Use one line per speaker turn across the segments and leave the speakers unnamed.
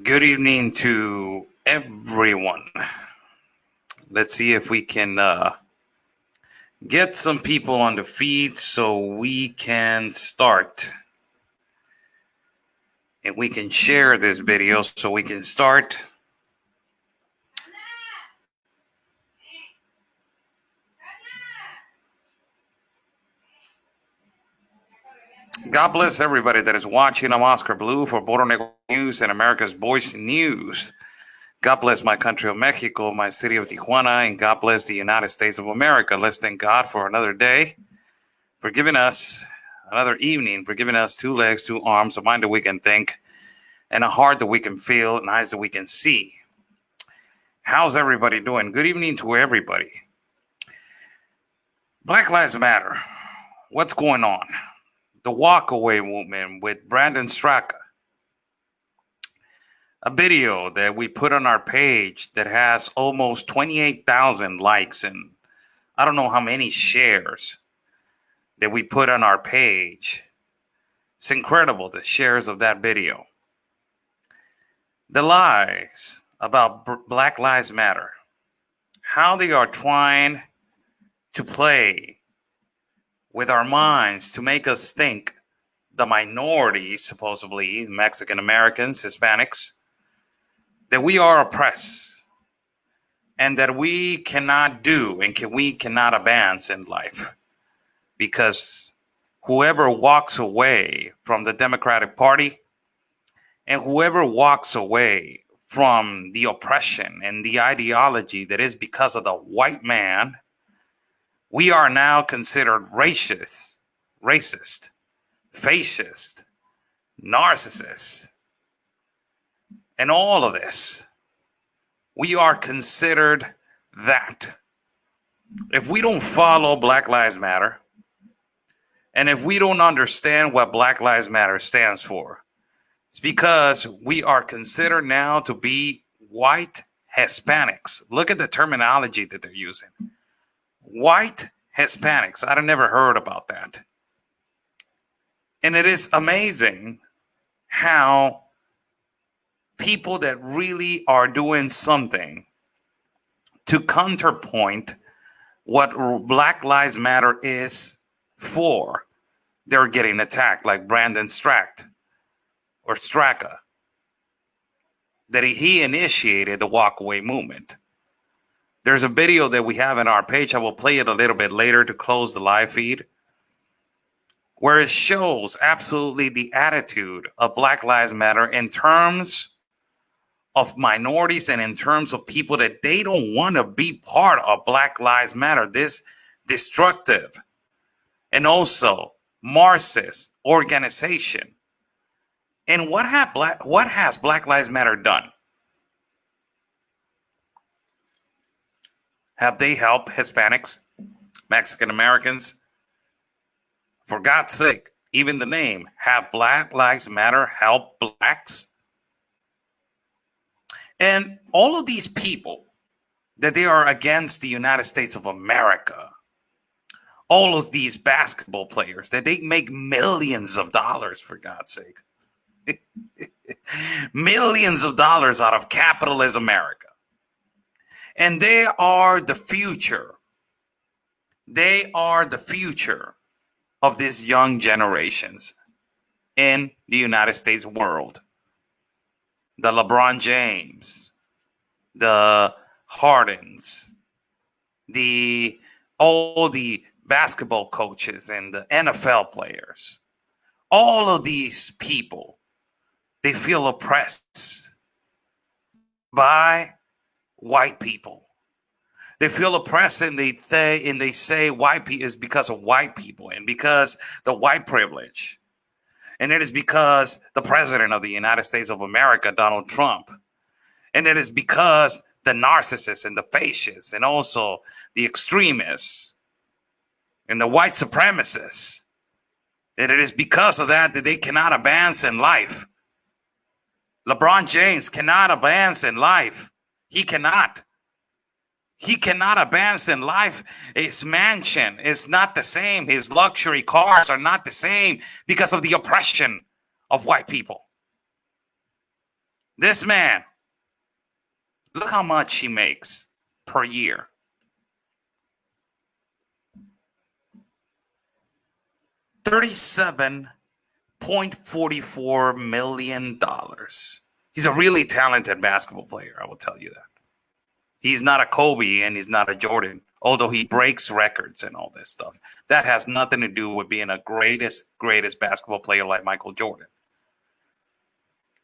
Good evening to everyone. Let's see if we can get some people on the feed so we can start. And we can share this video so we can start. God bless everybody that is watching. I'm Oscar Blue for Border Negro News and America's Voice News. God bless my country of Mexico, my city of Tijuana, and God bless the United States of America. Let's thank God for another day, for giving us another evening, for giving us 2 legs, 2 arms, a mind that we can think, and a heart that we can feel, and eyes that we can see. How's everybody doing? Good evening to everybody. Black Lives Matter. What's going on? The Walkaway movement with Brandon Straka. A video that we put on our page that has almost 28,000 likes and I don't know how many shares that we put on our page. It's incredible, the shares of that video. The lies about Black Lives Matter. How they are trying to play with our minds to make us think the minority, supposedly Mexican Americans, Hispanics, that we are oppressed and that we cannot do and we cannot advance in life because whoever walks away from the Democratic Party and whoever walks away from the oppression and the ideology that is because of the white man, we are now considered racist, fascist, narcissists. And all of this, we are considered that. If we don't follow Black Lives Matter, and if we don't understand what Black Lives Matter stands for, it's because we are considered now to be white Hispanics. Look at the terminology that they're using. White Hispanics. I'd never heard about that. And it is amazing how people that really are doing something to counterpoint what Black Lives Matter is for, they're getting attacked, like Brandon Straka, that he initiated the Walkaway movement. There's a video that we have on our page. I will play it a little bit later to close the live feed, where it shows absolutely the attitude of Black Lives Matter in terms of minorities and in terms of people that they don't want to be part of Black Lives Matter, this destructive and also Marxist organization. And what has Black Lives Matter done? Have they helped Hispanics, Mexican Americans? For God's sake, even the name, have Black Lives Matter helped blacks? And all of these people that they are against the United States of America, all of these basketball players that they make millions of dollars, for God's sake, millions of dollars out of capitalist America. And they are the future. They are the future of these young generations in the United States world. The LeBron James, the Hardens, all the basketball coaches and the NFL players, all of these people, they feel oppressed by white people. They feel oppressed and they say white people is because of white people and because the white privilege. And it is because the president of the United States of America, Donald Trump. And it is because the narcissists and the fascists and also the extremists and the white supremacists. And it is because of that they cannot advance in life. LeBron James cannot advance in life. He cannot. He cannot advance in life. His mansion is not the same. His luxury cars are not the same because of the oppression of white people. This man, look how much he makes per year. $37.44 million. He's a really talented basketball player, I will tell you that. He's not a Kobe and he's not a Jordan, although he breaks records and all this stuff. That has nothing to do with being a greatest basketball player like Michael Jordan.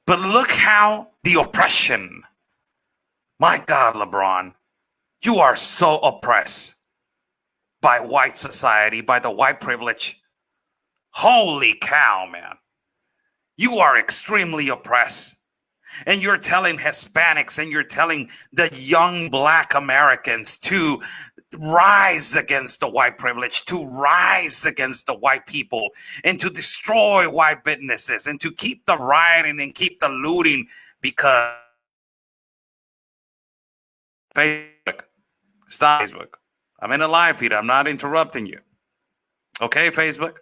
But look how the oppression, my God, LeBron, you are so oppressed by white society, by the white privilege. Holy cow, man. You are extremely oppressed. And you're telling Hispanics and you're telling the young Black Americans to rise against the white privilege, to rise against the white people, and to destroy white businesses, and to keep the rioting and keep the looting because Facebook, stop Facebook. I'm in a live feed. I'm not interrupting you. Okay, Facebook?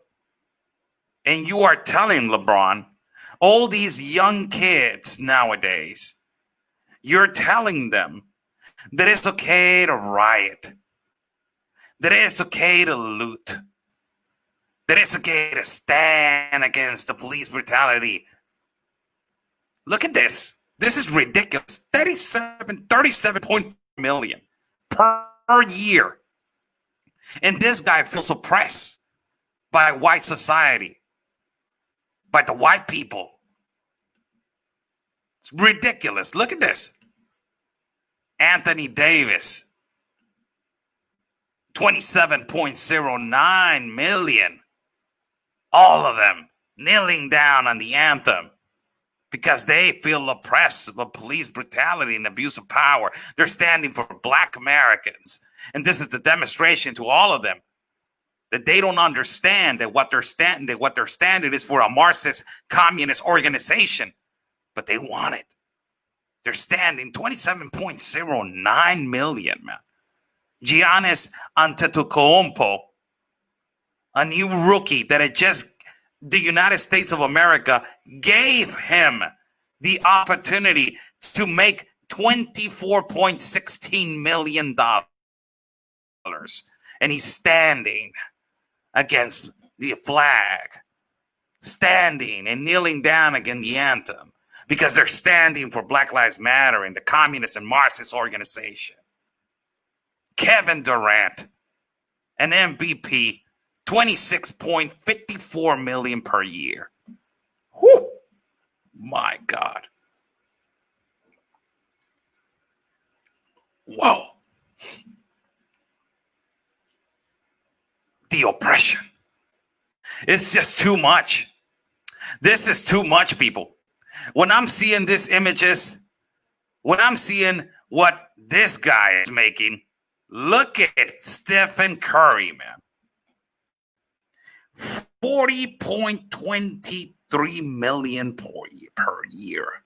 And you are telling LeBron, all these young kids nowadays, you're telling them that it's okay to riot, that it's okay to loot, that it's okay to stand against the police brutality. Look at this. This is ridiculous. 37.4 million per year. And this guy feels oppressed by white society, by the white people. It's ridiculous. Look at this. Anthony Davis, 27.09 million. All of them kneeling down on the anthem because they feel oppressed by police brutality and abuse of power. They're standing for Black Americans. And this is the demonstration to all of them that they don't understand that what they're standing is for a Marxist communist organization, but they want it. They're standing 27.09 million, man. Giannis Antetokounmpo, a new rookie that had just the United States of America gave him the opportunity to make $24.16 million. And he's standing against the flag, standing and kneeling down against the anthem because they're standing for Black Lives Matter and the communist and Marxist organization. Kevin Durant, an MVP, 26.54 million per year. Whew. My God. Whoa. The oppression. It's just too much. This is too much, people. When I'm seeing these images, when I'm seeing what this guy is making, look at Stephen Curry, man. 40.23 million per year.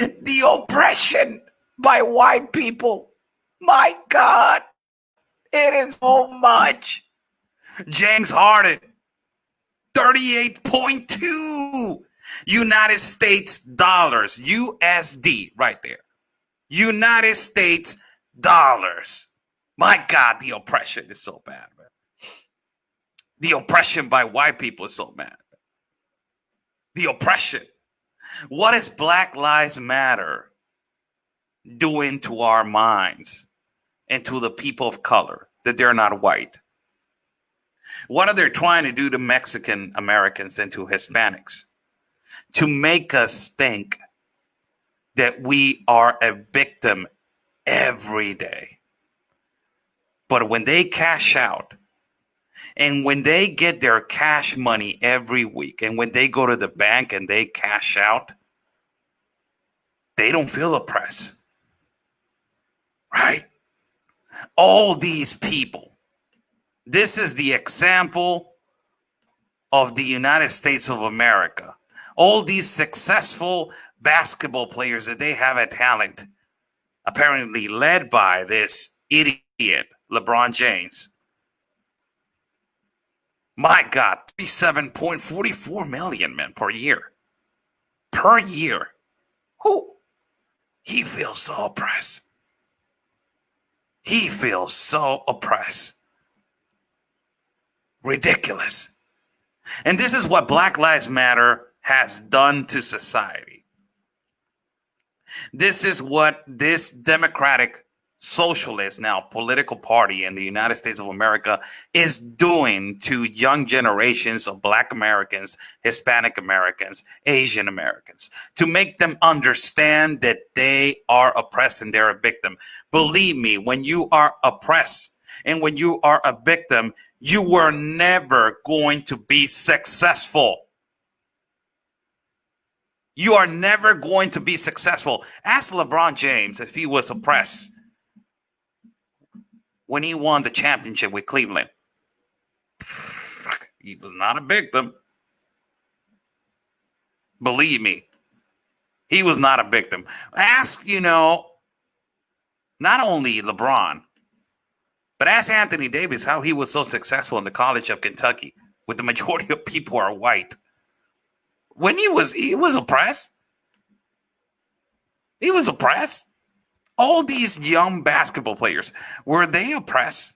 The oppression by white people. My God, it is so much. James Harden, 38.2 United States dollars, USD, right there. United States dollars. My God, the oppression is so bad, man. The oppression by white people is so bad. The oppression. What is Black Lives Matter doing to our minds and to the people of color that they're not white? What are they trying to do to Mexican Americans and to Hispanics? To make us think that we are a victim every day. But when they cash out, and when they get their cash money every week, and when they go to the bank and they cash out, they don't feel oppressed. Right? All these people. This is the example of the United States of America. All these successful basketball players that they have a talent, apparently led by this idiot, LeBron James. My God, 37.44 million, man, per year. Per year. Who? He feels so oppressed. He feels so oppressed. Ridiculous. And this is what Black Lives Matter has done to society. This is what this democratic socialist, now political party in the United States of America is doing to young generations of Black Americans, Hispanic Americans, Asian Americans, to make them understand that they are oppressed and they're a victim. Believe me, when you are oppressed and when you are a victim, you were never going to be successful. You are never going to be successful. Ask LeBron James if he was oppressed when he won the championship with Cleveland. He was not a victim. Believe me, he was not a victim. Ask, not only LeBron, but ask Anthony Davis how he was so successful in the College of Kentucky, with the majority of people are white. When he was oppressed. He was oppressed. All these young basketball players, were they oppressed?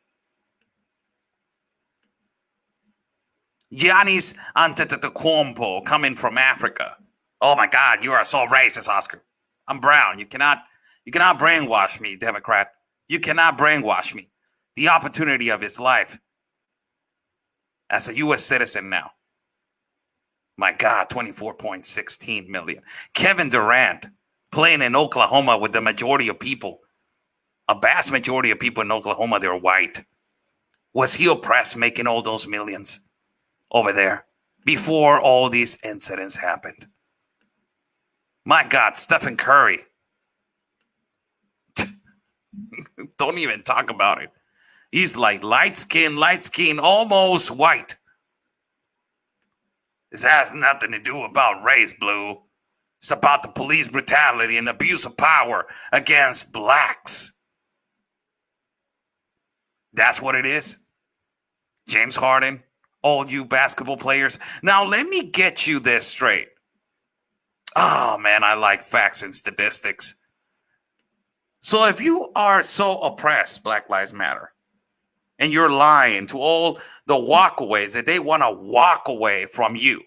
Giannis Antetokounmpo coming from Africa. Oh my God, you are so racist, Oscar. I'm brown. You cannot brainwash me, Democrat. You cannot brainwash me. The opportunity of his life as a U.S. citizen now. My God, 24.16 million. Kevin Durant playing in Oklahoma with the majority of people. A vast majority of people in Oklahoma, they're white. Was he oppressed making all those millions over there before all these incidents happened? My God, Stephen Curry. Don't even talk about it. He's like light skin, almost white. This has nothing to do about race, Blue. It's about the police brutality and abuse of power against blacks. That's what it is. James Harden, all you basketball players. Now, let me get you this straight. Oh, man, I like facts and statistics. So if you are so oppressed, Black Lives Matter, and you're lying to all the walkaways that they want to walk away from you,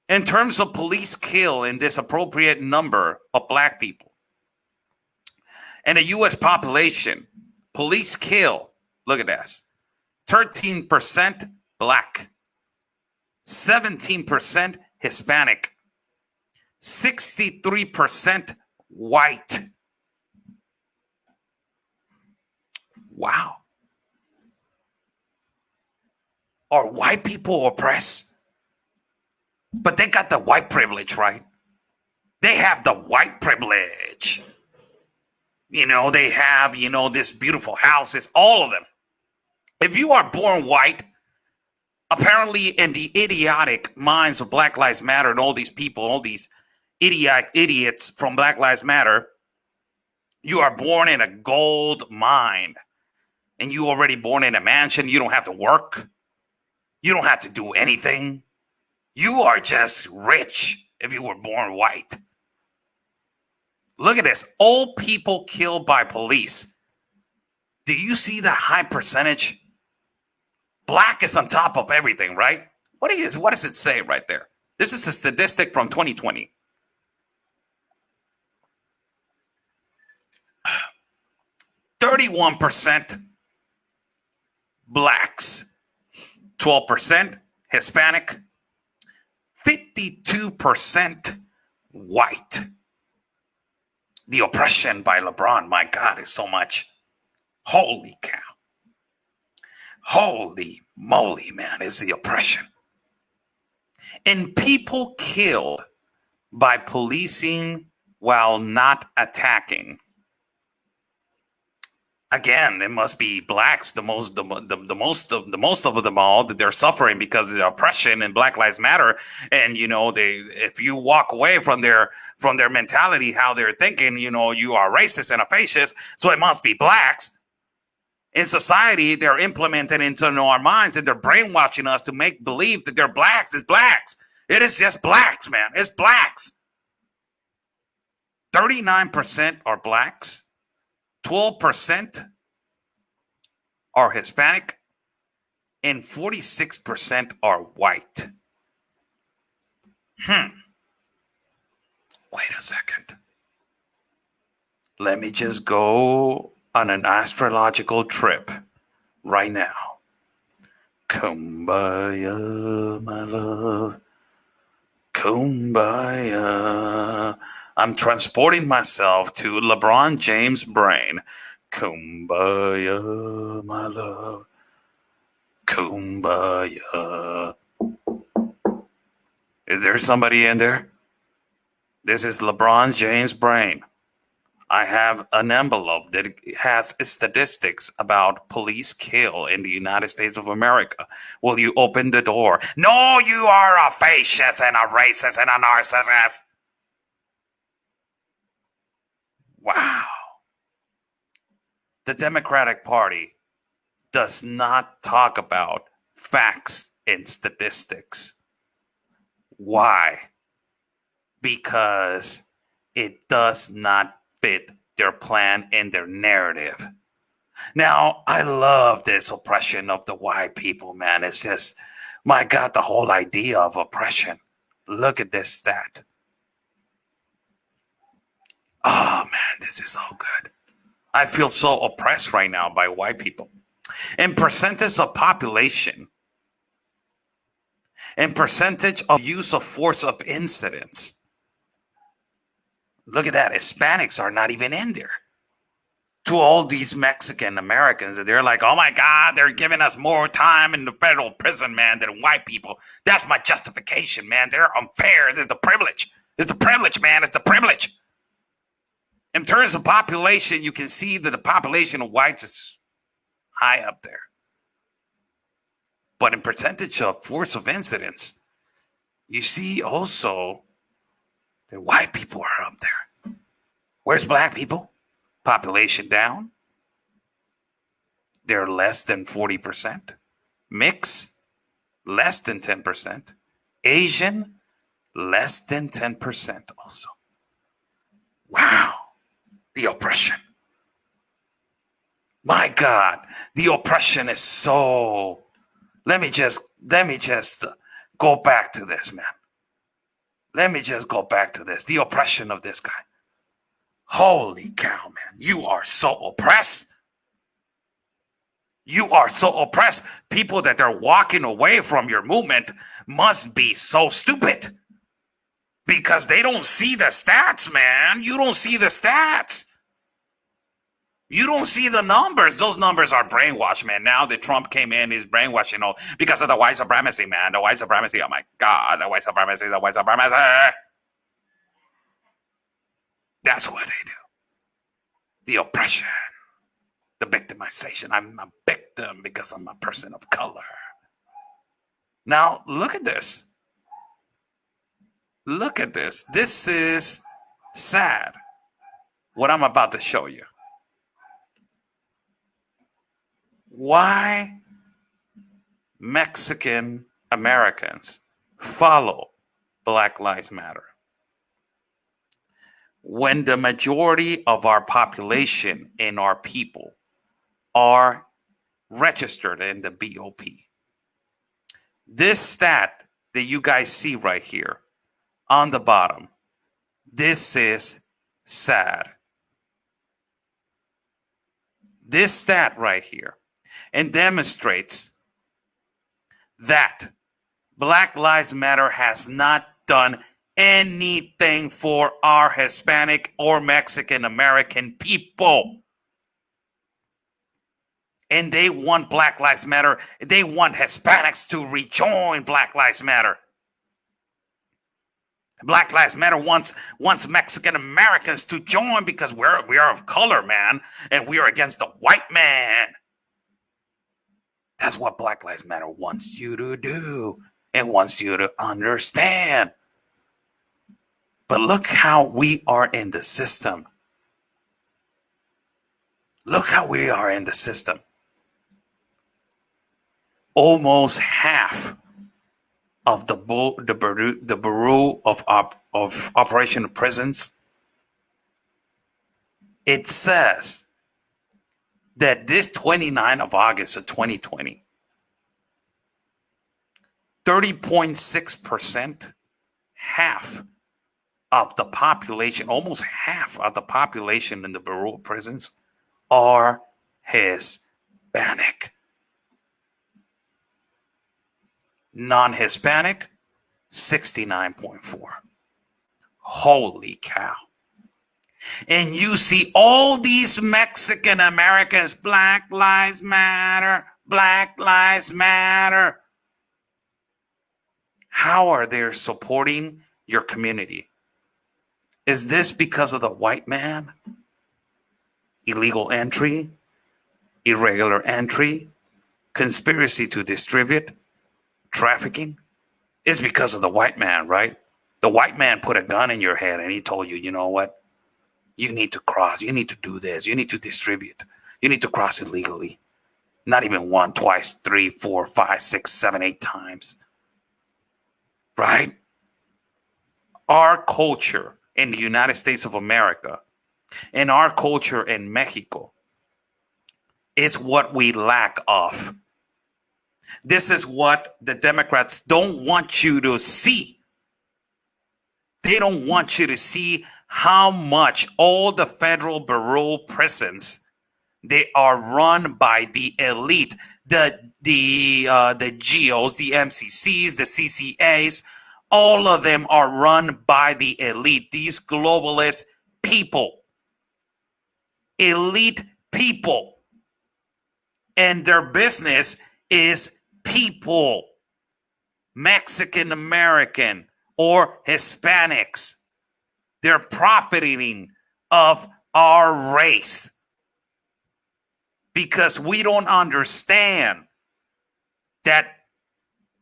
in terms of police kill in this appropriate number of black people, and the U.S. population, police kill, look at this, 13% black, 17% Hispanic, 63% white. Wow. Are white people oppressed? But they got the white privilege, right? They have the white privilege. They have, this beautiful houses, all of them. If you are born white, apparently in the idiotic minds of Black Lives Matter and all these people, all these idiots from Black Lives Matter, you are born in a gold mine. And you already born in a mansion. You don't have to work. You don't have to do anything. You are just rich if you were born white. Look at this. All people killed by police. Do you see the high percentage? Black is on top of everything, right? What does it say right there? This is a statistic from 2020. 31% blacks, 12% Hispanic, 52% white. The oppression by LeBron, my God, is so much. Holy cow. Holy moly, man, is the oppression. And people killed by policing while not attacking. Again, it must be blacks, the most of them all, that they're suffering because of the oppression and Black Lives Matter. And if you walk away from their mentality, how they're thinking, you are racist and a fascist, so it must be blacks. In society, they're implemented into our minds and they're brainwashing us to make believe that they're blacks. It's blacks. It is just blacks, man. It's blacks. 39% are blacks. 12% are Hispanic. And 46% are white. Wait a second. Let me just go on an astrological trip right now. Kumbaya, my love. Kumbaya. I'm transporting myself to LeBron James' brain. Kumbaya, my love. Kumbaya. Is there somebody in there? This is LeBron James' brain. I have an envelope that has statistics about police kill in the United States of America. Will you open the door? No, you are a fascist and a racist and a narcissist. Wow. The Democratic Party does not talk about facts and statistics. Why? Because it does not fit their plan and their narrative. Now, I love this oppression of the white people, man. It's just, my God, the whole idea of oppression. Look at this stat. Oh, man, this is so good. I feel so oppressed right now by white people. In percentage of population, and percentage of use of force of incidents. Look at that. Hispanics are not even in there. To all these Mexican Americans, they're like, oh my God, they're giving us more time in the federal prison, man, than white people. That's my justification, man. They're unfair. There's the privilege. It's the privilege, man. It's the privilege. In terms of population, you can see that the population of whites is high up there. But in percentage of force of incidents, you see also that white people are up there. Where's black people? Population down. They're less than 40%. Mix, less than 10%. Asian, less than 10% also. Wow. The oppression. My God, the oppression is so... Let me just go back to this, man. Let me just go back to this. The oppression of this guy. Holy cow, man. You are so oppressed. You are so oppressed. People that are walking away from your movement must be so stupid. Because they don't see the stats, man. You don't see the stats. You don't see the numbers. Those numbers are brainwashed, man. Now that Trump came in, he's brainwashing all because of the white supremacy, man. The white supremacy. Oh my God, the white supremacy, the white supremacy. That's what they do. The oppression, the victimization. I'm a victim because I'm a person of color. Now, look at this. Look at this. This is sad, what I'm about to show you. Why Mexican Americans follow Black Lives Matter when the majority of our population and our people are registered in the BOP. This stat that you guys see right here on the bottom, this is sad. This stat right here and demonstrates that Black Lives Matter has not done anything for our Hispanic or Mexican American people. And they want Black Lives Matter. They want Hispanics to rejoin Black Lives Matter. Black Lives Matter wants Mexican Americans to join because we are of color, man, and we are against the white man. That's what Black Lives Matter wants you to do and wants you to understand. But look how we are in the system. Look how we are in the system. almost half of the Bureau of Operation of Prisons, it says that this 29th of August of 2020, 30.6%, half of the population, almost half of the population in the Bureau of Prisons are Hispanic. Non-Hispanic, 69.4. Holy cow. And you see all these Mexican Americans, Black Lives Matter, Black Lives Matter. How are they supporting your community? Is this because of the white man? Illegal entry, irregular entry, conspiracy to distribute, trafficking? It's because of the white man, right? The white man put a gun in your head and he told you, you know what? You need to cross. You need to do this. You need to distribute. You need to cross illegally. Not even one, twice, 3, 4, 5, 6, 7, 8 times. Right? Our culture in the United States of America and our culture in Mexico is what we lack of. This is what the Democrats don't want you to see. They don't want you to see how much all the federal bureau prisons, they are run by the elite, the GOs, the MCCs, the CCAs. All of them are run by the elite. These globalist people, elite people, and their business is people, Mexican American or Hispanics. They're profiting of our race because we don't understand that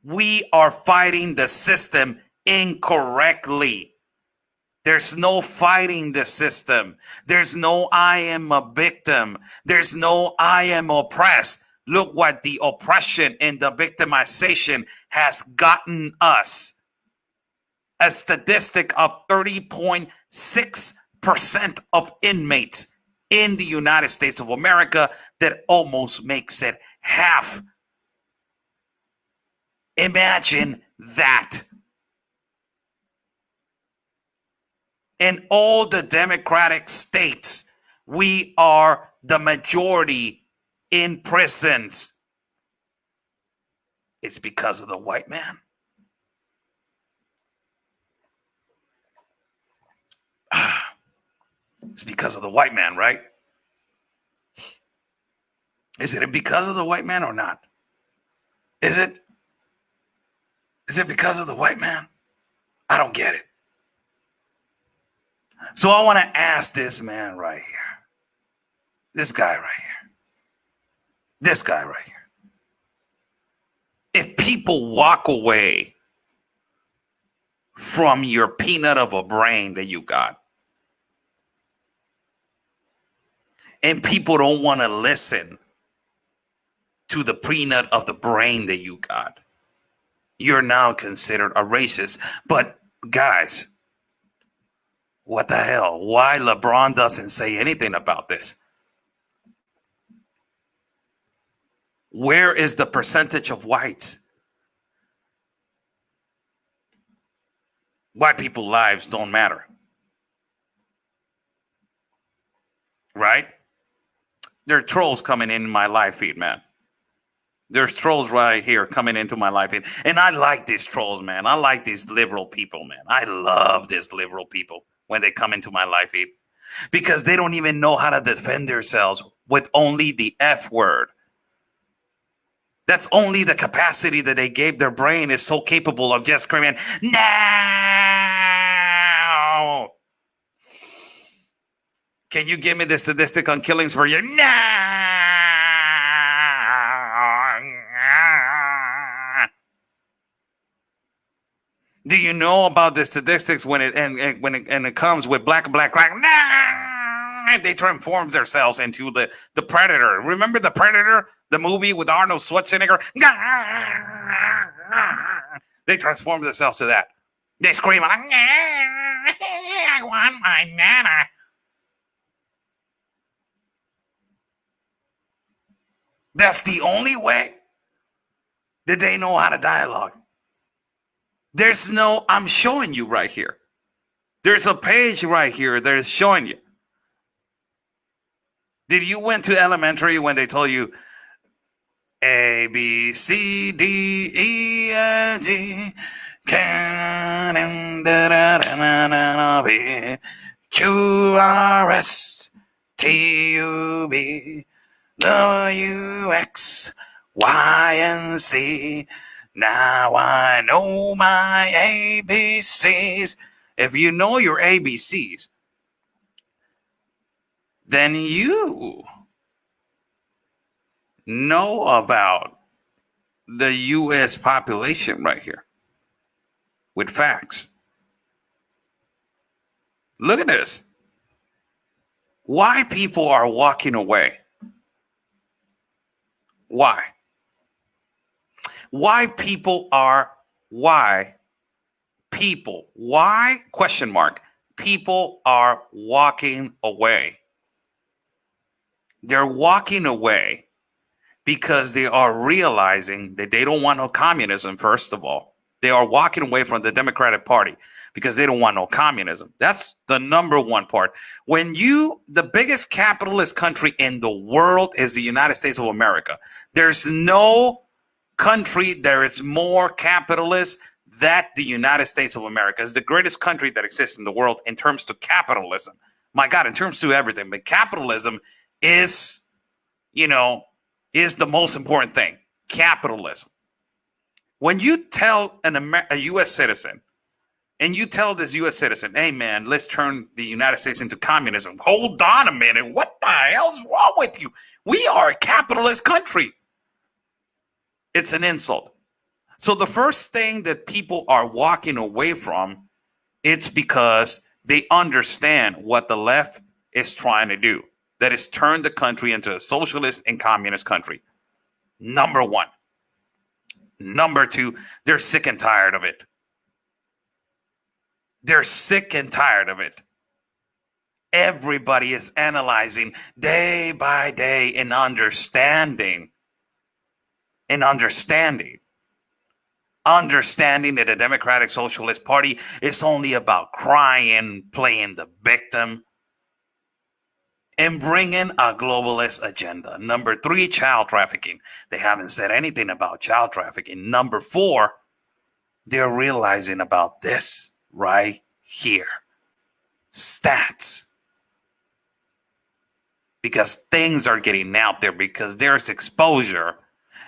we are fighting the system incorrectly. There's no fighting the system. There's no I am a victim. There's no I am oppressed. Look what the oppression and the victimization has gotten us. A statistic of 30.6% of inmates in the United States of America, that almost makes it half. Imagine that. In all the democratic states, we are the majority in prisons. It's because of the white man. It's because of the white man, right? Is it because of the white man or not? Is it? Is it because of the white man? I don't get it. So I want to ask this man right here. This guy right here. This guy right here. If people walk away from your peanut of a brain that you got, and people don't want to listen to the peanut of the brain that you got, you're now considered a racist. But guys, what the hell? Why LeBron doesn't say anything about this? Where is the percentage of whites? White people's lives don't matter. Right? There are trolls coming in my live feed, man. There's trolls right here coming into my life feed. And I like these trolls, man. I like these liberal people, man. I love these liberal people when they come into my live feed. Because they don't even know how to defend themselves with only the F word. That's only the capacity that they gave their brain is so capable of just screaming, no! Can you give me the statistic on killings for you? No! Do you know about the statistics when it comes with black? No! They transform themselves into the Predator. Remember the Predator, the movie with Arnold Schwarzenegger? They transform themselves to that. They scream, I want my nana. That's the only way that they know how to dialogue. There's no, I'm showing you right here. There's a page right here that is showing you. Did you went to elementary when they told you A, B, C, D, E, F, G, Q, R, S, T, U, V, W, X, Y, and Z. Now I know my ABCs. If you know your ABCs, then you know about the U.S. population right here with facts. Look at this. Why people are walking away? Why? Why people are, why people, why, question mark, people are walking away. They're walking away because they are realizing that they don't want no communism, first of all. They are walking away from the Democratic Party because they don't want no communism. That's the number one part. When the biggest capitalist country in the world is the United States of America. There's no country that is more capitalist than the United States of America. It's the greatest country that exists in the world in terms of capitalism. My God, in terms of everything. But capitalism is, is the most important thing. Capitalism. When you tell a U.S. citizen, and you tell this U.S. citizen, hey, man, let's turn the United States into communism. Hold on a minute. What the hell's wrong with you? We are a capitalist country. It's an insult. So the first thing that people are walking away from, it's because they understand what the left is trying to do. That is turn the country into a socialist and communist country. Number one. Number two, they're sick and tired of it. They're sick and tired of it. Everybody is analyzing day by day and understanding that the Democratic Socialist Party is only about crying, playing the victim, and bringing a globalist agenda. Number three, child trafficking. They haven't said anything about child trafficking. Number four, they're realizing about this right here. Stats. Because things are getting out there, because there's exposure.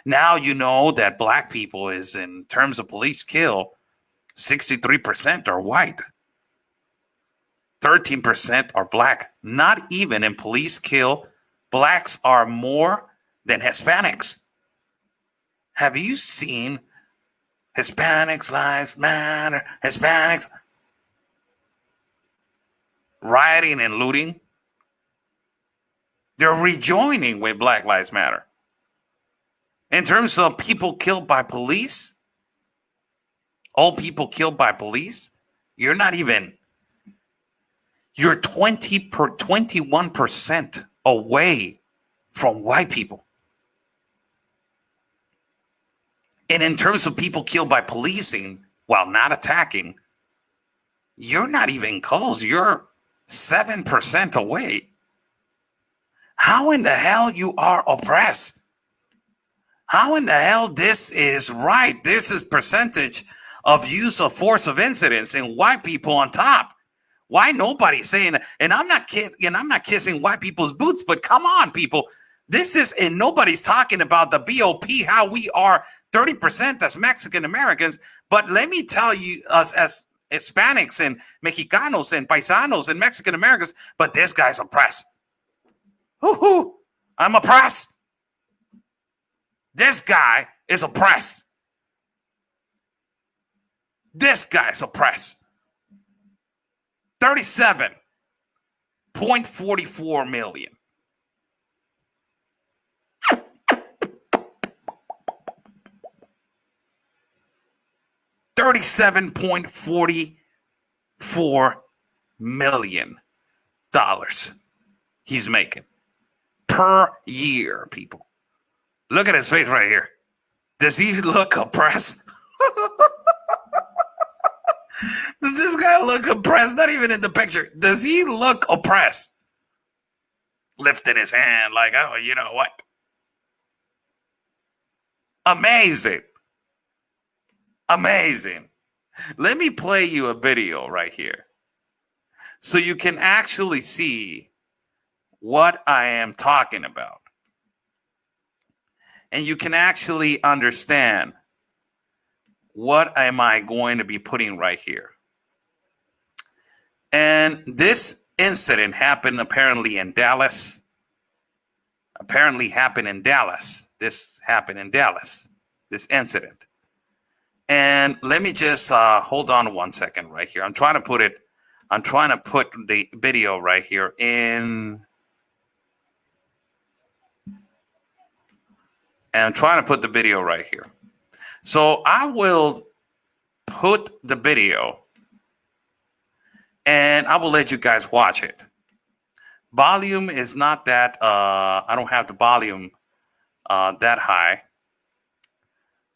Now you know that black people is, in terms of police kill, 63% are white. 13% are black. Not even in police kill, blacks are more than Hispanics. Have you seen Hispanics Lives Matter, Hispanics rioting and looting? They're rejoining with Black Lives Matter. In terms of people killed by police, all people killed by police, you're 21% away from white people. And in terms of people killed by policing while not attacking, you're not even close. You're 7% away. How in the hell you are oppressed? How in the hell this is right? This is percentage of use of force of incidents and white people on top. Why nobody's saying, and I'm not kissing white people's boots, but come on, people. This is, and nobody's talking about the BOP, how we are 30% as Mexican Americans. But let me tell you, us as Hispanics and Mexicanos and Paisanos and Mexican Americans, but this guy's oppressed. Hoo-hoo, I'm oppressed. This guy is oppressed. This guy's oppressed. 37% 0.44 million. $37.44 million he's making per year, people. Look at his face right here. Does he look oppressed? Does this guy look oppressed? Not even in the picture. Does he look oppressed? Lifting his hand like, oh, you know what? Amazing. Amazing. Let me play you a video right here so you can actually see what I am talking about. And you can actually understand what am I going to be putting right here. And this incident happened apparently in Dallas. This happened in Dallas, this incident. And let me just hold on 1 second right here. I'm trying to put the video right here in. And I'm trying to put the video right here. So I will put the video and I will let you guys watch it. Volume is not that, I don't have the volume that high.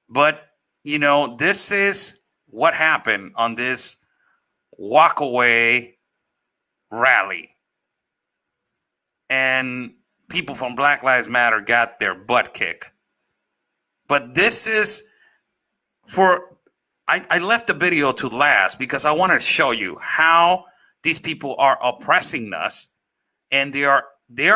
But, you know, this is what happened on this Walkaway rally. And people from Black Lives Matter got their butt kicked. But this is I left the video to last because I wanted to show you how these people are oppressing us, and they're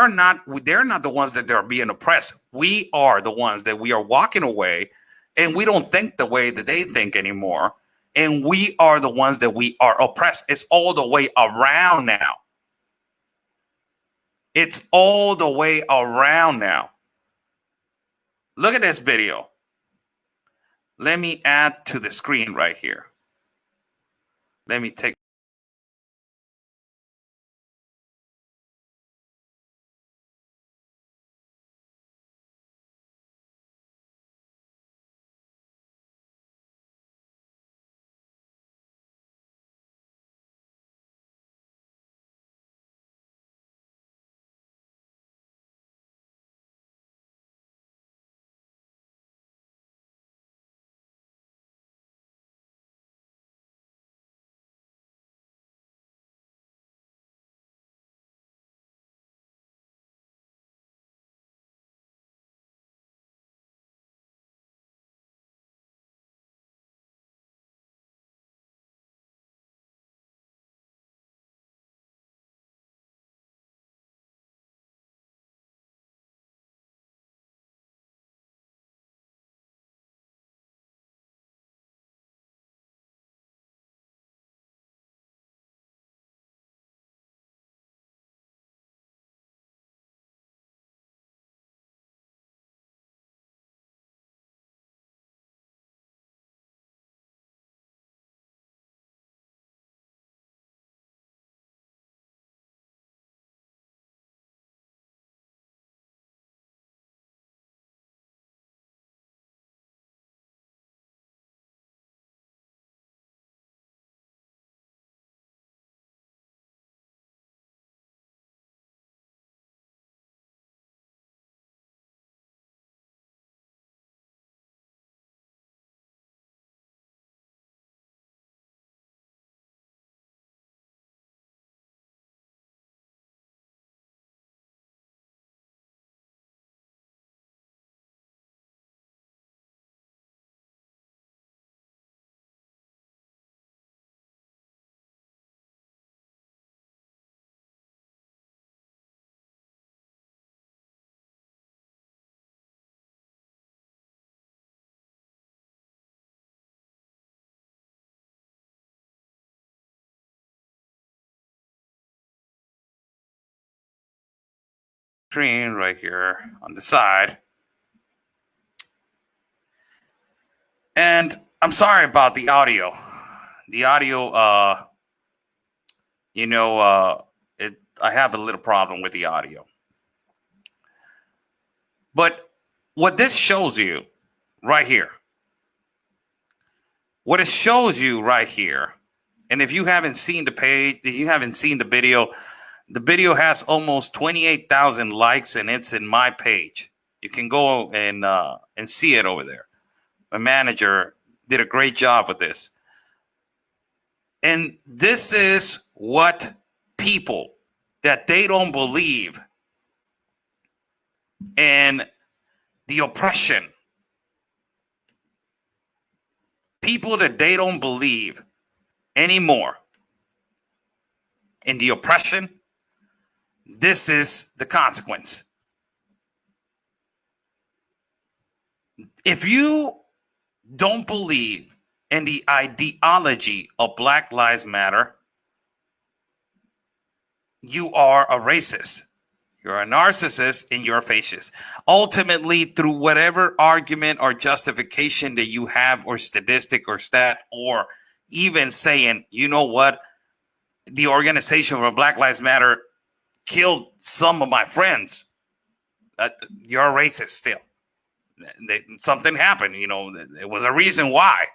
not the ones that they're being oppressed. We are the ones that we are walking away, and we don't think the way that they think anymore, and we are the ones that we are oppressed. It's all the way around now. It's all the way around now. Look at this video. Let me add to the screen right here. Let me take. Screen right here on the side. And I'm sorry about the audio. The audio, I have a little problem with the audio. But what this shows you right here, what it shows you right here, and if you haven't seen the page, if you haven't seen the video has almost 28,000 likes, and it's in my page. You can go and see it over there. My manager did a great job with this. And this is what people that they don't believe in the oppression, people that they don't believe anymore in the oppression, this is the consequence. If you don't believe in the ideology of Black Lives Matter, you are a racist. You're a narcissist and you're a fascist. Ultimately, through whatever argument or justification that you have, or statistic or stat, or even saying, you know what, the organization for Black Lives Matter killed some of my friends, you're a racist still. Something happened, it was a reason why.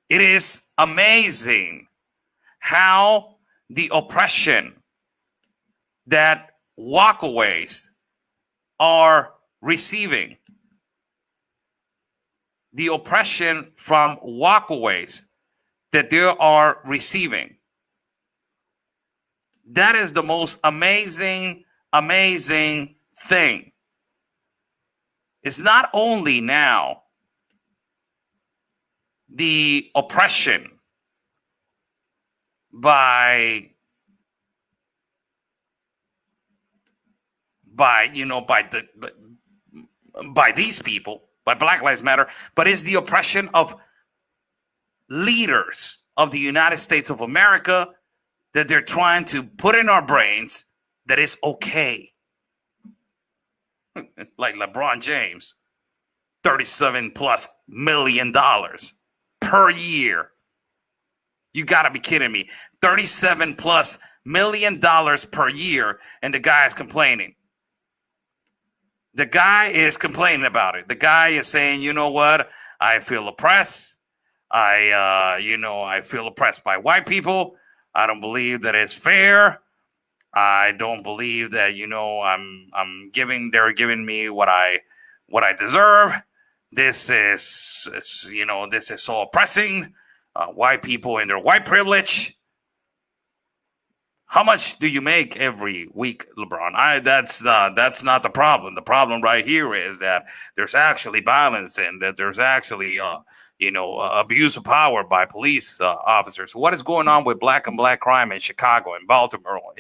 It is amazing how the oppression that walkaways are receiving, the oppression from walkaways that they are receiving, that is the most amazing thing. It's not only now the oppression by these people, by Black Lives Matter, but it's the oppression of leaders of the United States of America that they're trying to put in our brains that it's okay. Like LeBron James, $37+ million per year. You got to be kidding me. $37+ million per year, and the guy is complaining. The guy is complaining about it. The guy is saying, you know what? I feel oppressed. I feel oppressed by white people. I don't believe that it's fair. I don't believe that, they're giving me what I deserve. This is so oppressing. White people and their white privilege. How much do you make every week, LeBron? That's not the problem. The problem right here is that there's actually violence and that there's actually abuse of power by police officers. What is going on with black crime in Chicago, in Baltimore,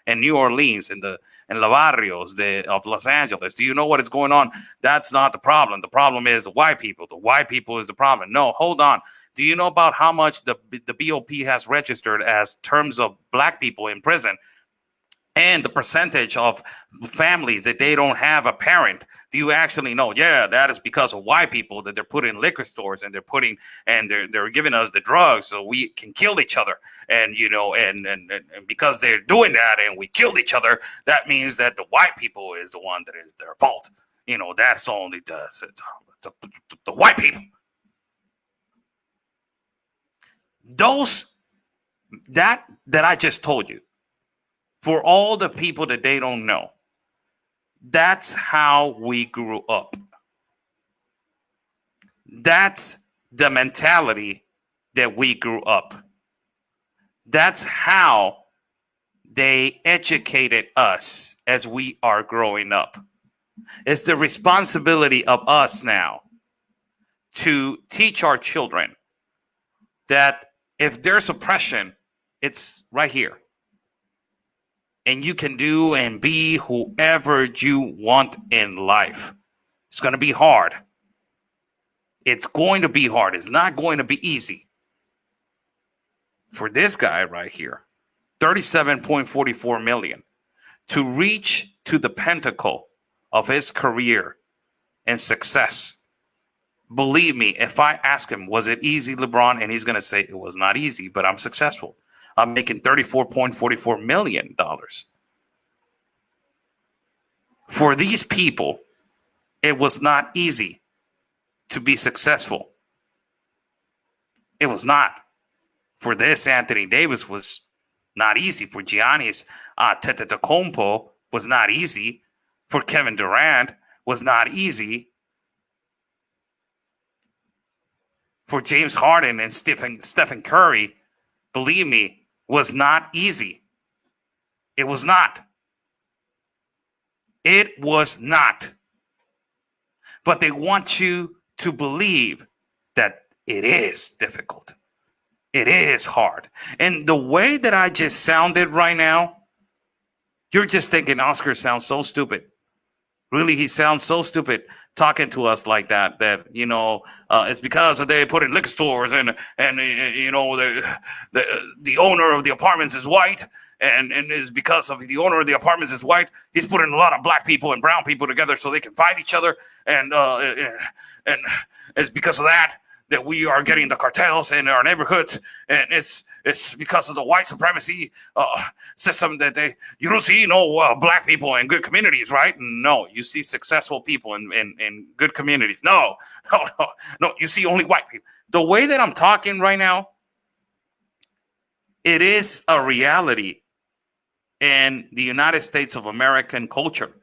in New Orleans, in the barrios of Los Angeles? Do you know what is going on? That's not the problem. The problem is the white people. The white people is the problem. No, hold on. Do you know about how much the BOP has registered as terms of black people in prison, and the percentage of families that they don't have a parent? Do you actually know? Yeah, that is because of white people, that they're putting liquor stores and they're giving us the drugs so we can kill each other. And and because they're doing that and we killed each other, that means that the white people is the one that is their fault. That's only the white people. Those that I just told you, for all the people that they don't know, that's how we grew up. That's the mentality that we grew up. That's how they educated us as we are growing up. It's the responsibility of us now to teach our children that if there's oppression, it's right here. And you can do and be whoever you want in life. It's going to be hard. It's going to be hard. It's not going to be easy. For this guy right here, 37.44 million, to reach to the pinnacle of his career and success. Believe me, if I ask him, was it easy, LeBron? And he's going to say it was not easy, but I'm successful. making $34.44 million. For these people, it was not easy to be successful. It was not. For this, Anthony Davis was not easy. For Giannis Antetokounmpo was not easy. For Kevin Durant was not easy. For James Harden and Stephen Curry, believe me, was not easy. It was not. It was not. But they want you to believe that it is difficult. It is hard. And the way that I just sounded right now, you're just thinking Oscar sounds so stupid. Really, he sounds so stupid talking to us like that, it's because they put in liquor stores and the owner of the apartments is white. And it's because of the owner of the apartments is white. He's putting a lot of black people and brown people together so they can fight each other. And it's because of that we are getting the cartels in our neighborhoods. And it's because of the white supremacy system that you don't see no black people in good communities, right? No, you see successful people in good communities. No, you see only white people. The way that I'm talking right now, it is a reality in the United States of American culture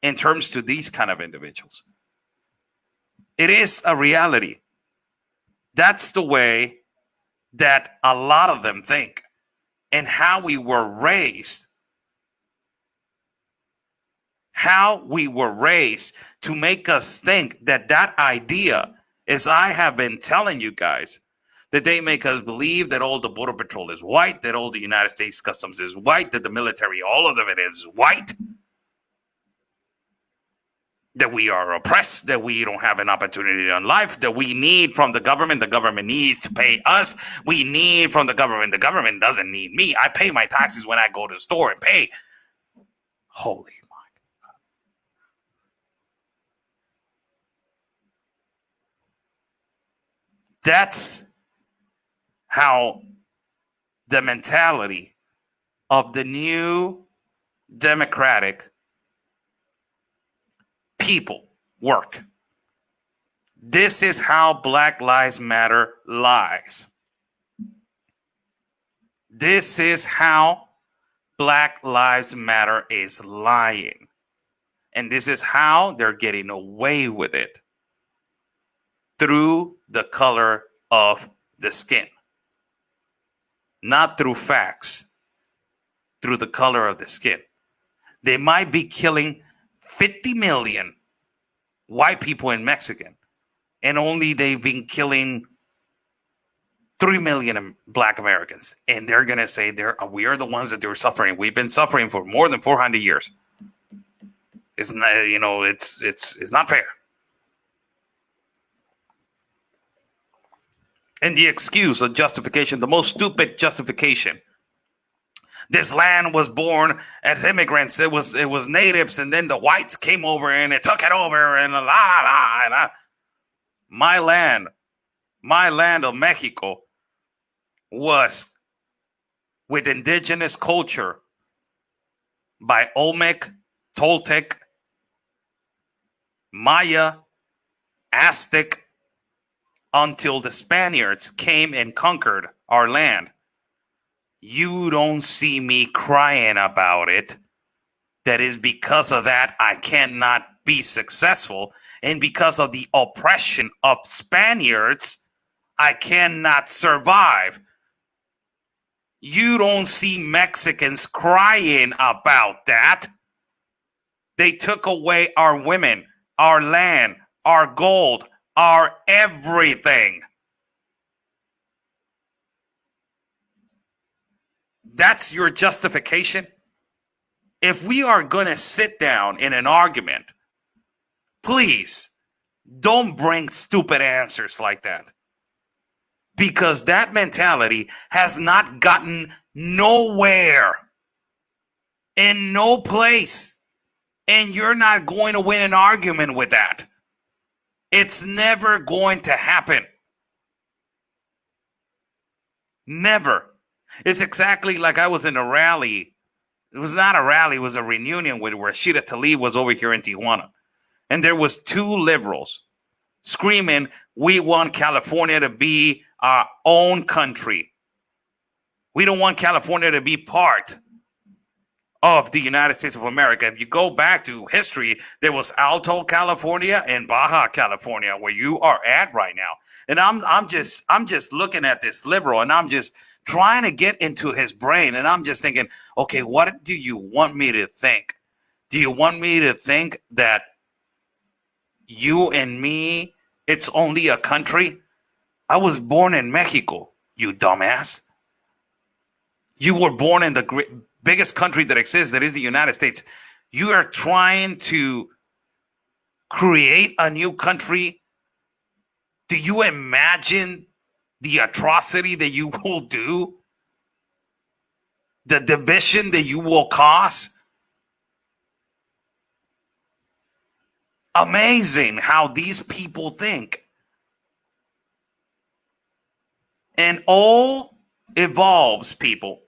in terms to these kind of individuals. It is a reality. That's the way that a lot of them think and how we were raised. How we were raised to make us think that idea, as I have been telling you guys, that they make us believe that all the Border Patrol is white, that all the United States Customs is white, that the military, all of it is white, that we are oppressed, that we don't have an opportunity in life, that we need from the government needs to pay us, we need from the government doesn't need me. I pay my taxes when I go to the store and pay. Holy my God. That's how the mentality of the new democratic people work. This is how Black Lives Matter lies. This is how Black Lives Matter is lying. And this is how they're getting away with it. Through the color of the skin. Not through facts. Through the color of the skin. They might be killing 50 million white people in Mexican, and only they've been killing 3 million Black Americans. And they're going to say we are the ones that they're suffering. We've been suffering for more than 400 years. It's not, it's not fair. And the excuse, the justification, the most stupid justification. This land was born as immigrants. It was natives, and then the whites came over and it took it over and la. My land of Mexico was with indigenous culture by Olmec, Toltec, Maya, Aztec, until the Spaniards came and conquered our land. You don't see me crying about it. That is because of that I cannot be successful. And because of the oppression of Spaniards, I cannot survive. You don't see Mexicans crying about that. They took away our women, our land, our gold, our everything. That's your justification? If we are going to sit down in an argument, please don't bring stupid answers like that. Because that mentality has not gotten nowhere, in no place. And you're not going to win an argument with that. It's never going to happen. Never. It's exactly like I was in a rally. It was not a rally, it was a reunion with Rashida Tlaib was over here in Tijuana. And there was two liberals screaming, we want California to be our own country. We don't want California to be part of the United States of America. If you go back to history, there was Alto California and Baja California, where you are at right now. And I'm just looking at this liberal, and I'm just trying to get into his brain, and I'm just thinking, okay, what do you want me to think? Do you want me to think that you and me, it's only a country? I was born in Mexico, you dumbass. You were born in the biggest country that exists, that is the United States. You are trying to create a new country. Do you imagine the atrocity that you will do? The division that you will cause? Amazing how these people think. And all evolves, people.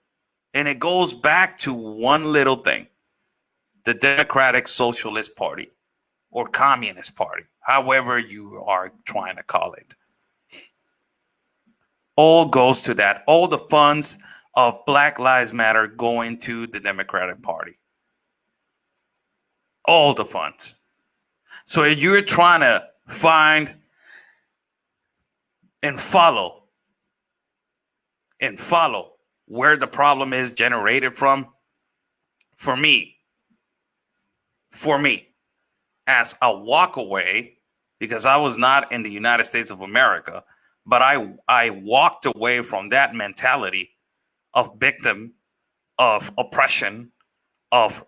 And it goes back to one little thing: the Democratic Socialist Party or Communist Party, however you are trying to call it. All goes to that. All the funds of Black Lives Matter going to the Democratic Party. All the funds. So if you're trying to find and follow where the problem is generated from, for me, as a walkaway, because I was not in the United States of America, but I walked away from that mentality of victim, of oppression, of,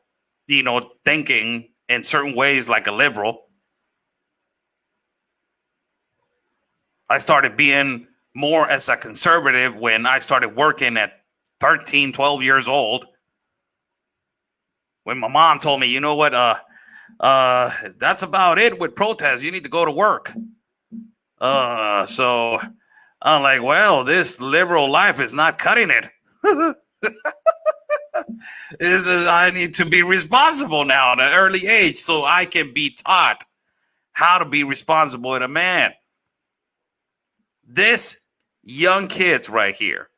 thinking in certain ways like a liberal. I started being more as a conservative when I started working at 13, 12 years old. When my mom told me, you know what, that's about it with protests. You need to go to work. So I'm like, well, this liberal life is not cutting it. I need to be responsible now at an early age so I can be taught how to be responsible in a man. This young kids right here,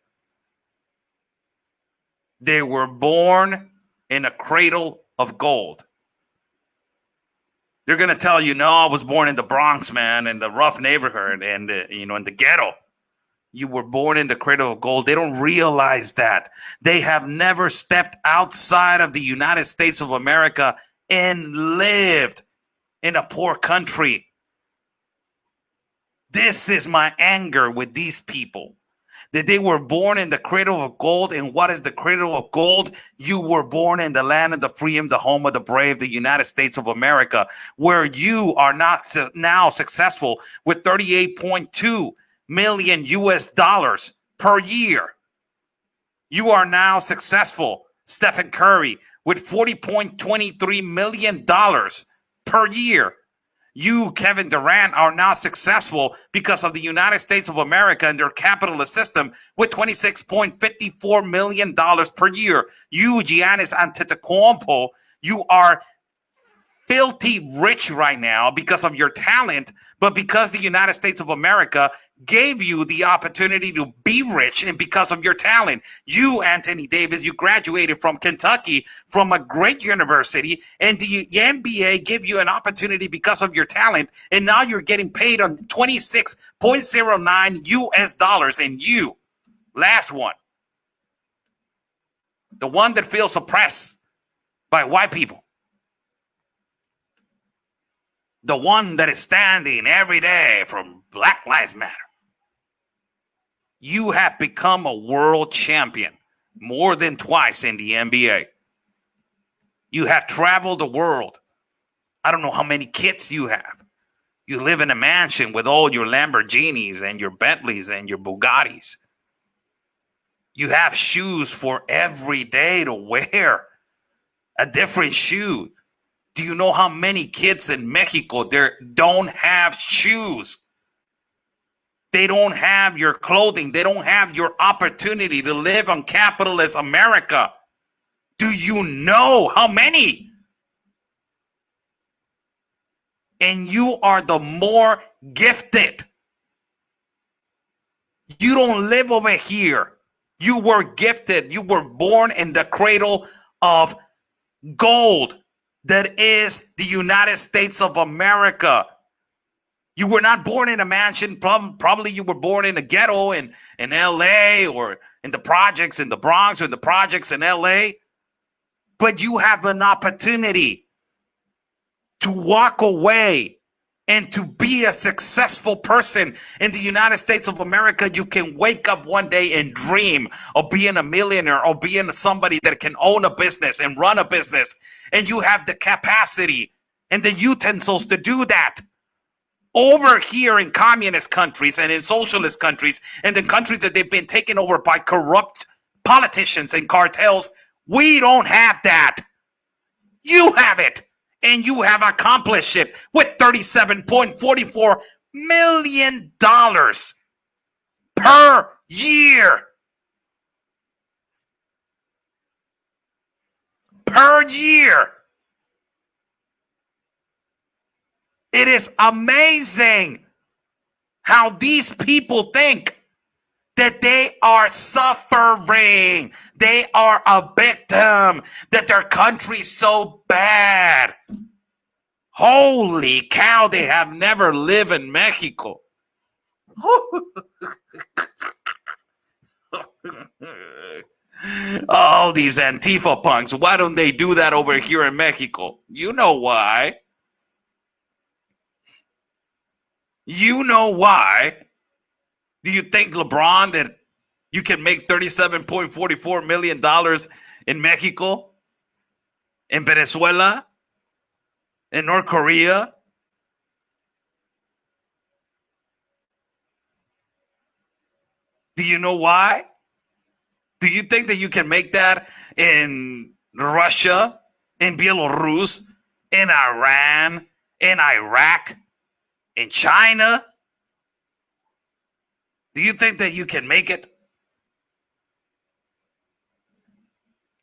they were born in a cradle of gold. They're going to tell you, no, I was born in the Bronx, man, in the rough neighborhood, and in the ghetto. You were born in the cradle of gold. They don't realize that. They have never stepped outside of the United States of America and lived in a poor country. This is my anger with these people, that they were born in the cradle of gold. And what is the cradle of gold? You were born in the land of the free and the home of the brave, the United States of America, where you are not now successful with 38.2 million US dollars per year. You are now successful, Stephen Curry, with $40.23 million per year. You, Kevin Durant, are now successful because of the United States of America and their capitalist system with $26.54 million per year. You, Giannis Antetokounmpo, you are filthy rich right now because of your talent, but because the United States of America gave you the opportunity to be rich and because of your talent. You, Anthony Davis, you graduated from Kentucky from a great university, and the NBA gave you an opportunity because of your talent, and now you're getting paid on 26.09 US dollars. And you, last one, the one that feels oppressed by white people, the one that is standing every day from Black Lives Matter. You have become a world champion more than twice in the NBA. You have traveled the world. I don't know how many kids you have. You live in a mansion with all your Lamborghinis and your Bentleys and your Bugattis. You have shoes for every day to wear, a different shoe. Do you know how many kids in Mexico there don't have shoes? They don't have your clothing. They don't have your opportunity to live on capitalist America. Do you know how many? And you are the more gifted. You don't live over here. You were gifted. You were born in the cradle of gold that is the United States of America. You were not born in a mansion. Probably you were born in a ghetto in LA, or in the projects in the Bronx, or in the projects in LA. But you have an opportunity to walk away and to be a successful person in the United States of America. You can wake up one day and dream of being a millionaire, or being somebody that can own a business and run a business. And you have the capacity and the utensils to do that. Over here in communist countries and in socialist countries, and the countries that they've been taken over by corrupt politicians and cartels, we don't have that. You have it. And you have accomplished it with $37.44 million per year. Per year. It is amazing how these people think that they are suffering. They are a victim, that their country's so bad. Holy cow, they have never lived in Mexico. All these Antifa punks, why don't they do that over here in Mexico? You know why. You know why. Do you think, LeBron, that you can make $37.44 million in Mexico, in Venezuela, in North Korea? Do you know why? Do you think that you can make that in Russia, in Belarus, in Iran, in Iraq, in China? Do you think that you can make it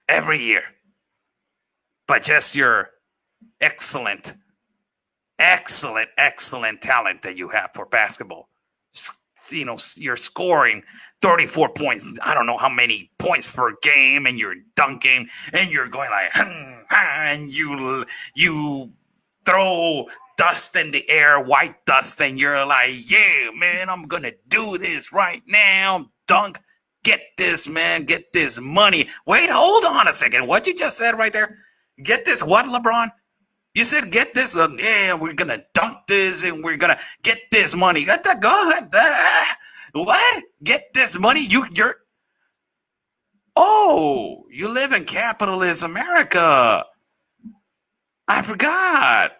every year by just your excellent talent that you have for basketball? You know, you're scoring 34 points. I don't know how many points per game, and you're dunking, and you're going like, and you throw dust in the air, white dust, and you're like, yeah, man, I'm gonna do this right now. Dunk, get this, man, get this money. Wait, hold on a second. What you just said right there? Get this what, LeBron? You said get this, yeah, we're going to dunk this and we're going to get this money. Go ahead. What? Get this money? You're. Oh, you live in capitalist America. I forgot.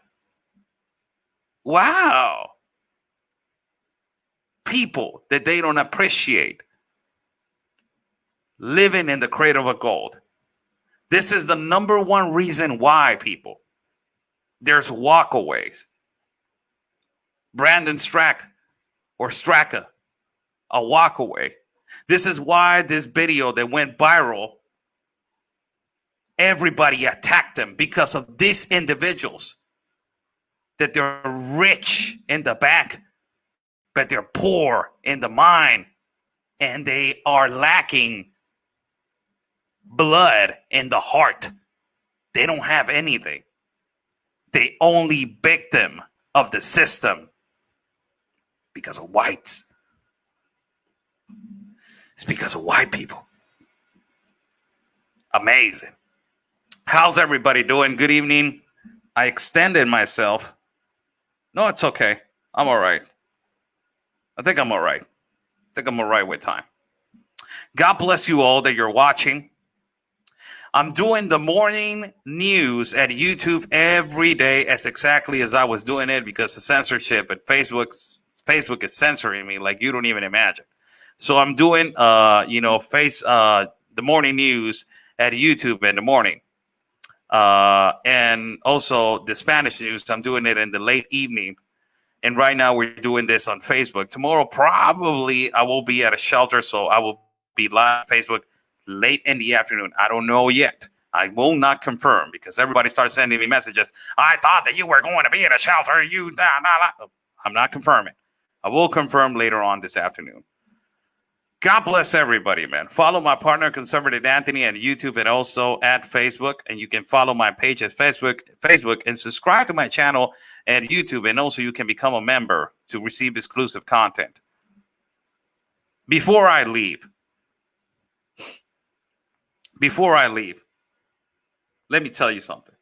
Wow. People that they don't appreciate living in the cradle of gold. This is the number one reason why, people. There's walkaways. Brandon Straka, a walkaway. This is why this video that went viral, everybody attacked them, because of these individuals. That they're rich in the bank, but they're poor in the mind, and they are lacking blood in the heart. They don't have anything. They only victim of the system because of whites. It's because of white people. Amazing. How's everybody doing? Good evening. I extended myself. No, it's okay. I'm all right. I think I'm all right. With time. God bless you all that you're watching. I'm doing the morning news at YouTube every day, as exactly as I was doing it, because the censorship at Facebook is censoring me like you don't even imagine. So I'm doing the morning news at YouTube in the morning. And also the Spanish news, I'm doing it in the late evening And right now we're doing this on Facebook. Tomorrow, probably I will be at a shelter, so I will be live on Facebook late in the afternoon. I don't know yet. I will not confirm because everybody starts sending me messages. I thought that you were going to be at a shelter. I'm not confirming. I will confirm later on this afternoon. God bless everybody, man. Follow my partner, Conservative Anthony, at YouTube and also at Facebook. And you can follow my page at Facebook, and subscribe to my channel at YouTube. And also you can become a member to receive exclusive content. Before I leave, let me tell you something.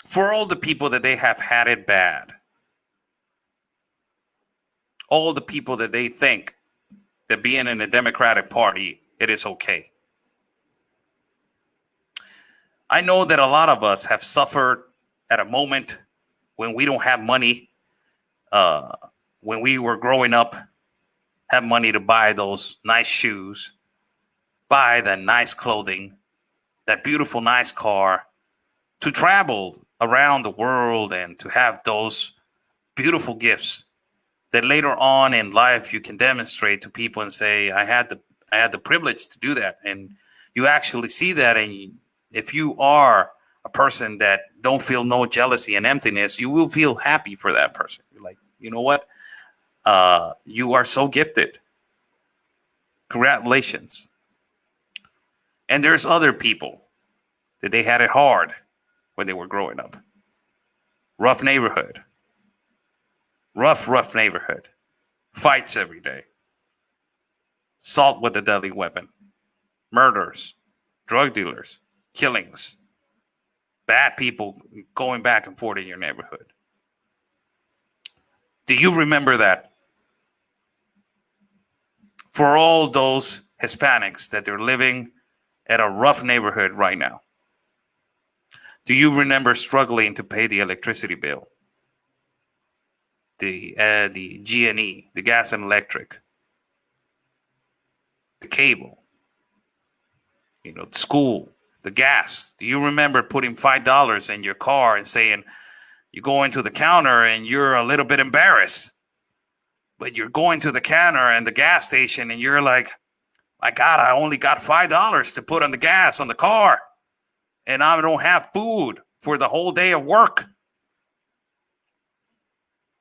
For all the people that they have had it bad, all the people that they think that being in the Democratic Party, it is okay. I know that a lot of us have suffered at a moment when we don't have money, when we were growing up, have money to buy those nice shoes, buy that nice clothing, that beautiful, nice car, to travel around the world and to have those beautiful gifts that later on in life you can demonstrate to people and say, I had the privilege to do that. And you actually see that. And if you are a person that don't feel no jealousy and emptiness, you will feel happy for that person. You're like, you know what? You are so gifted. Congratulations. And there's other people that they had it hard when they were growing up. Rough neighborhood. Rough neighborhood. Fights every day. Assault with a deadly weapon. Murders. Drug dealers. Killings. Bad people going back and forth in your neighborhood. Do you remember that? For all those Hispanics that they're living at a rough neighborhood right now, do you remember struggling to pay the electricity bill? The G&E, the gas and electric, the cable, the school, the gas. Do you remember putting $5 in your car and saying, you go into the counter and you're a little bit embarrassed, but you're going to the counter and the gas station and you're like, my God, I only got $5 to put on the gas on the car and I don't have food for the whole day of work.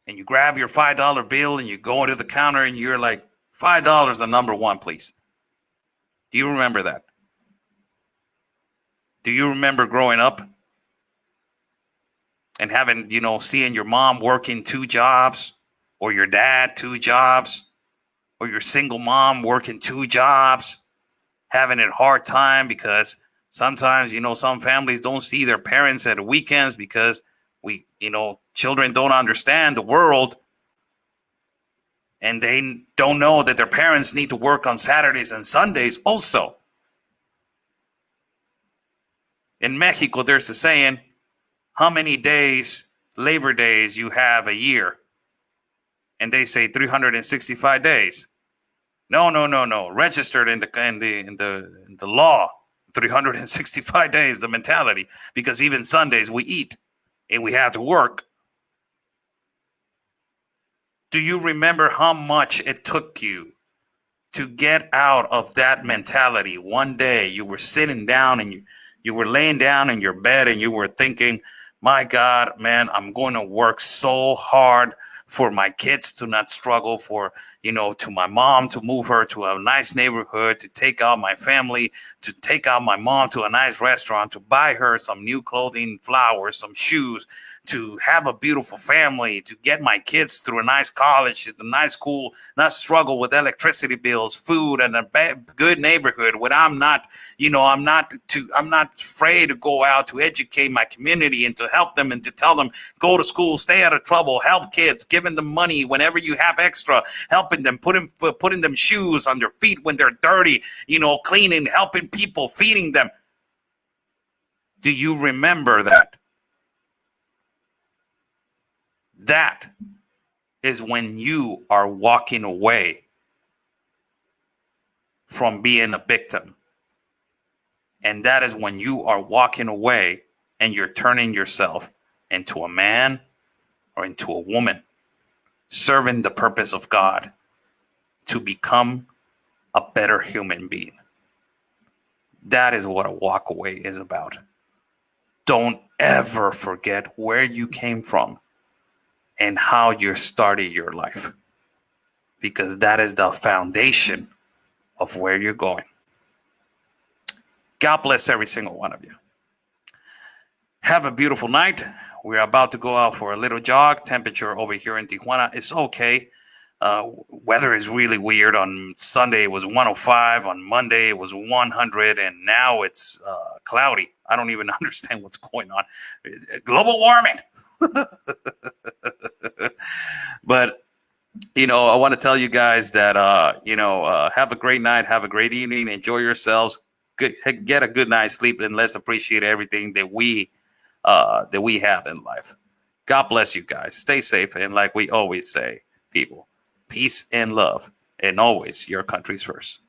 And you grab your $5 bill and you go into the counter and you're like, $5 the number one, please. Do you remember that? Do you remember growing up and having, seeing your mom working 2 jobs, or your dad 2 jobs, or your single mom working 2 jobs, having a hard time because sometimes, some families don't see their parents at the weekends because children don't understand the world and they don't know that their parents need to work on Saturdays and Sundays also. In Mexico, there's a saying, how many days, Labor Days, you have a year? And they say 365 days. No. Registered in the law, 365 days, the mentality, because even Sundays we eat and we have to work. Do you remember how much it took you to get out of that mentality? One day you were sitting down and you were laying down in your bed and you were thinking, my God, man, I'm going to work so hard for my kids to not struggle, for, to my mom to move her to a nice neighborhood, to take out my family, to take out my mom to a nice restaurant, to buy her some new clothing, flowers, some shoes, to have a beautiful family, to get my kids through a nice college, a nice school, not struggle with electricity bills, food, and a good neighborhood where I'm not afraid to go out to educate my community and to help them and to tell them, go to school, stay out of trouble, help kids, giving them money whenever you have extra, helping them, putting them shoes on their feet when they're dirty, cleaning, helping people, feeding them. Do you remember that? That is when you are walking away from being a victim. And that is when you are walking away and you're turning yourself into a man or into a woman, serving the purpose of God to become a better human being. That is what a walkaway is about. Don't ever forget where you came from and how you started your life, because that is the foundation of where you're going. God bless every single one of you. Have a beautiful night. We're about to go out for a little jog. Temperature over here in Tijuana is okay. Weather is really weird. On Sunday it was 105. On Monday it was 100, and now it's cloudy. I don't even understand what's going on. Global warming. But I want to tell you guys that have a great night, have a great evening, enjoy yourselves, get a good night's sleep, and let's appreciate everything that we have in life. God bless you guys. Stay safe, and like we always say, people, peace and love, and always your country's first.